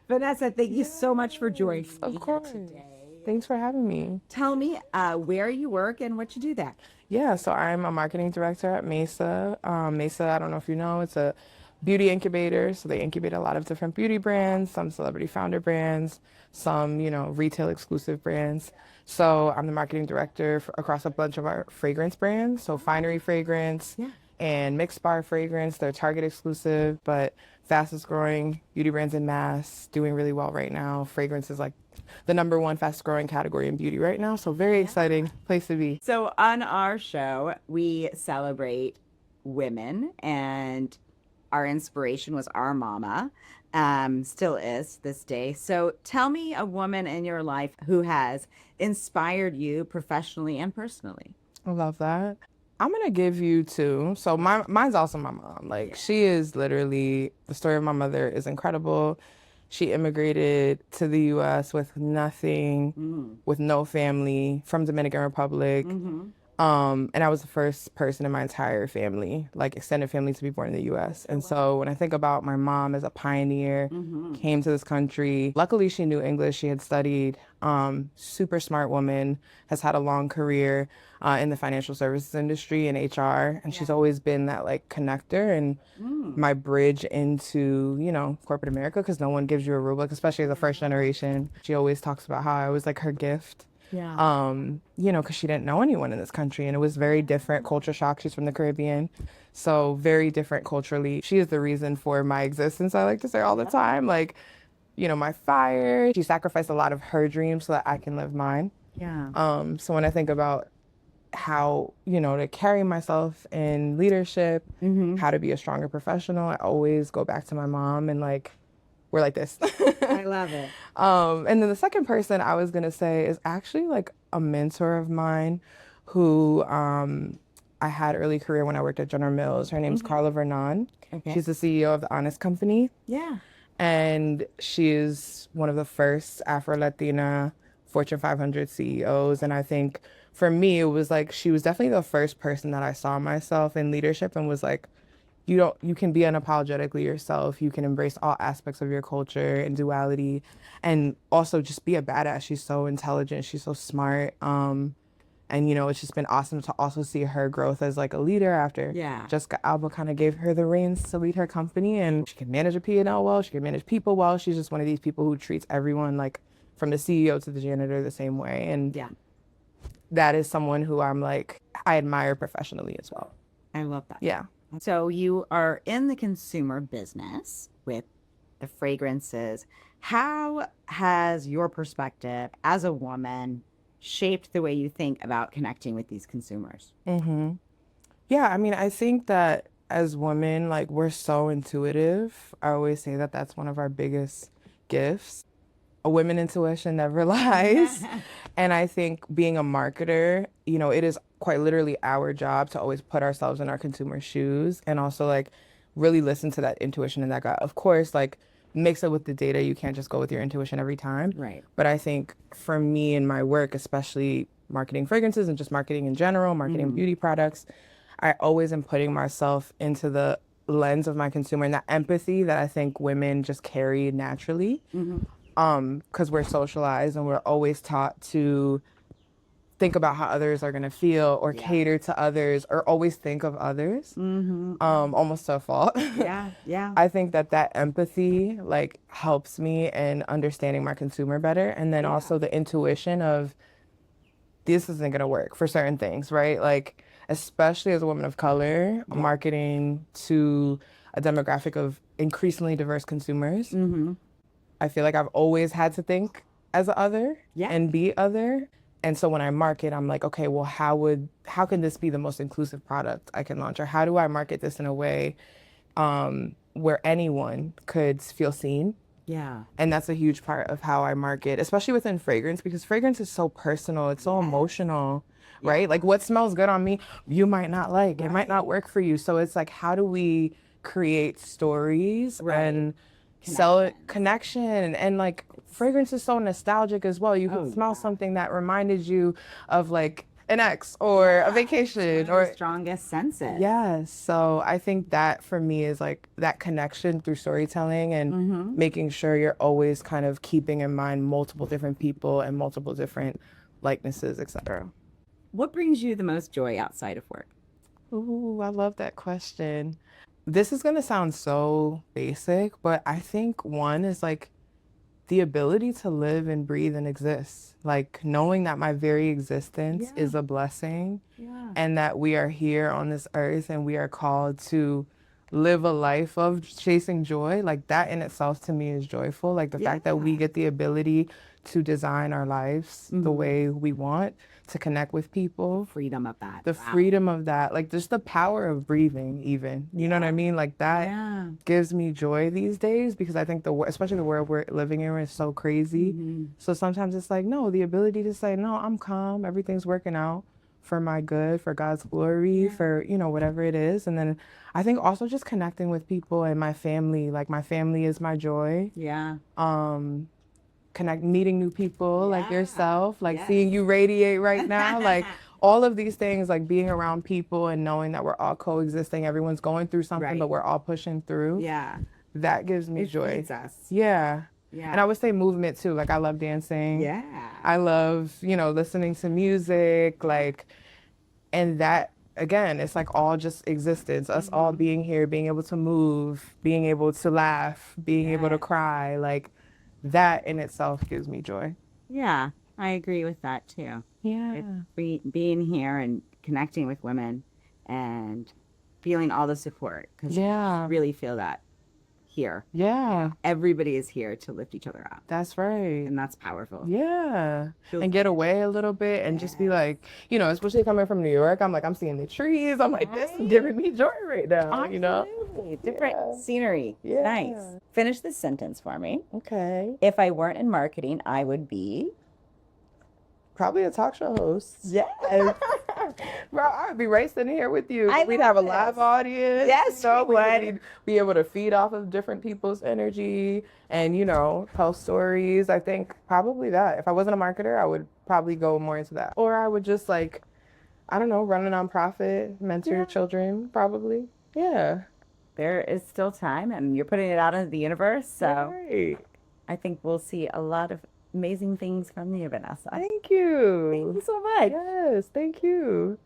Vanessa, thank you so much for joining me Of here course. today. Thanks for having me. Tell me where you work and what you do there. Yeah, so I'm a marketing director at Maesa. Maesa, I don't know if you know, it's a beauty incubator. So they incubate a lot of different beauty brands, some celebrity founder brands, some, retail exclusive brands. So I'm the marketing director across a bunch of our fragrance brands. So Fine'ry fragrance Yeah. and Mixed Bar fragrance. They're Target exclusive, but fastest growing beauty brands in mass, doing really well right now. Fragrance is like the number one fastest growing category in beauty right now. So very exciting place to be. So on our show, we celebrate women, and our inspiration was our mama, still is this day. So tell me a woman in your life who has inspired you professionally and personally. I love that. I'm gonna give you two. So mine's also my mom. Like she is literally the story of my mother is incredible. She immigrated to the US with nothing, Mm. with no family from Dominican Republic. Mm-hmm. And I was the first person in my entire family, like extended family, to be born in the US. And so when I think about my mom as a pioneer, Mm-hmm. came to this country. Luckily, she knew English. She had studied. Super smart woman, has had a long career in the financial services industry and HR. And she's always been that like connector and Mm. my bridge into, corporate America because no one gives you a rule book, especially as a first generation. She always talks about how I was like her gift Yeah. because she didn't know anyone in this country and it was very different culture shock. She's from the Caribbean, so very different culturally. She is the reason for my existence, I like to say all the time. Like, my fire. She sacrificed a lot of her dreams so that I can live mine. Yeah. So when I think about how, to carry myself in leadership, Mm-hmm. how to be a stronger professional, I always go back to my mom and like, we're like this. I love it. And then the second person I was gonna say is actually like a mentor of mine who I had early career when I worked at General Mills. Her name's Carla Vernon. Okay. She's the CEO of the Honest Company. Yeah. And she is one of the first Afro-Latina Fortune 500 CEOs. And I think for me, it was like she was definitely the first person that I saw myself in leadership and was like, you can be unapologetically yourself. You can embrace all aspects of your culture and duality and also just be a badass. She's so intelligent. She's so smart. And it's just been awesome to also see her growth as like a leader after Yeah. Jessica Alba kind of gave her the reins to lead her company and she can manage a P&L well, she can manage people well. She's just one of these people who treats everyone like from the CEO to the janitor the same way. And Yeah. that is someone who I'm like, I admire professionally as well. I love that. Yeah. So you are in the consumer business with the fragrances. How has your perspective as a woman shaped the way you think about connecting with these consumers? Mm-hmm. Yeah, I mean, I think that as women, like we're so intuitive. I always say that that's one of our biggest gifts. A women intuition never lies. And I think being a marketer, it is quite literally our job to always put ourselves in our consumer shoes and also like really listen to that intuition and that gut. Of course, like mix it with the data. You can't just go with your intuition every time. Right. But I think for me in my work, especially marketing fragrances and just marketing in general, marketing beauty products, I always am putting myself into the lens of my consumer and that empathy that I think women just carry naturally. Because we're socialized and we're always taught to think about how others are going to feel or cater to others or always think of others, almost to a fault. Yeah. Yeah. I think that empathy like helps me in understanding my consumer better. And then also the intuition of this isn't going to work for certain things, right? Like, especially as a woman of color, marketing to a demographic of increasingly diverse consumers. I feel like I've always had to think as a other and be other. And so when I market, I'm like, okay, well, how can this be the most inclusive product I can launch? Or how do I market this in a way where anyone could feel seen? Yeah. And that's a huge part of how I market, especially within fragrance, because fragrance is so personal. It's so emotional, right? Like what smells good on me, you might not like. It might not work for you. So it's like, how do we create stories and sell it connection? And like fragrance is so nostalgic as well. You can smell something that reminded you of like an ex or a It's one vacation of the or strongest senses. yes. So I think that for me is like that connection through storytelling and Mm-hmm. making sure you're always kind of keeping in mind multiple different people and multiple different likenesses, etc. What brings you the most joy outside of work? Ooh, I love that question. This is gonna sound so basic, but I think one is like the ability to live and breathe and exist. Like knowing that my very existence Yeah. is a blessing Yeah. and that we are here on this earth and we are called to live a life of chasing joy. Like that in itself to me is joyful. Like the fact that we Yeah. get the ability to design our lives the Mm-hmm. way we want, to connect with people, Freedom of that. the Wow. freedom of that, like just the power of breathing, even. You know what I mean? Like that Yeah. gives me joy these days because I think especially the world we're living in is so crazy. Mm-hmm. So sometimes it's like, no, the ability to say, no, I'm calm, everything's working out for my good, for God's glory, Yeah. for, whatever it is. And then I think also just connecting with people and my family, like my family is my joy. Yeah. Meeting new people like Yeah. yourself, like Yes. seeing you radiate right now, like all of these things, like being around people and knowing that we're all coexisting, everyone's going through something, Right. but we're all pushing through. Yeah. That gives me It joy. feeds us. Yeah. Yeah. And I would say movement too. Like I love dancing. Yeah. I love, listening to music, like, and that again, it's like all just existence, us all being here, being able to move, being able to laugh, being able to Yes. cry, like that in itself gives me joy. Yeah. I agree with that too. Yeah. Being here and connecting with women and feeling all the support because Yeah. really feel that here. Yeah. Everybody is here to lift each other up, That's right. and that's powerful. Yeah. Feels And get away a little bit and just be like, especially coming from New York, I'm like, I'm seeing the trees. I'm like, this is giving me joy right now, Absolutely. Different Yeah. scenery. Yeah. Nice. Finish this sentence for me. Okay. If I weren't in marketing, I would be. Probably a talk show host. Yes. Bro, I would be right sitting here with you. I We'd love have a this. live audience. Yes, we would. We'd be able to feed off of different people's energy and, tell stories. I think probably that. If I wasn't a marketer, I would probably go more into that. Or I would just like, I don't know, run a nonprofit, mentor children, probably. Yeah. There is still time, and you're putting it out into the universe. So Right. I think we'll see a lot of amazing things from you, Vanessa. Thank you. Thank you so much. Yes, thank you.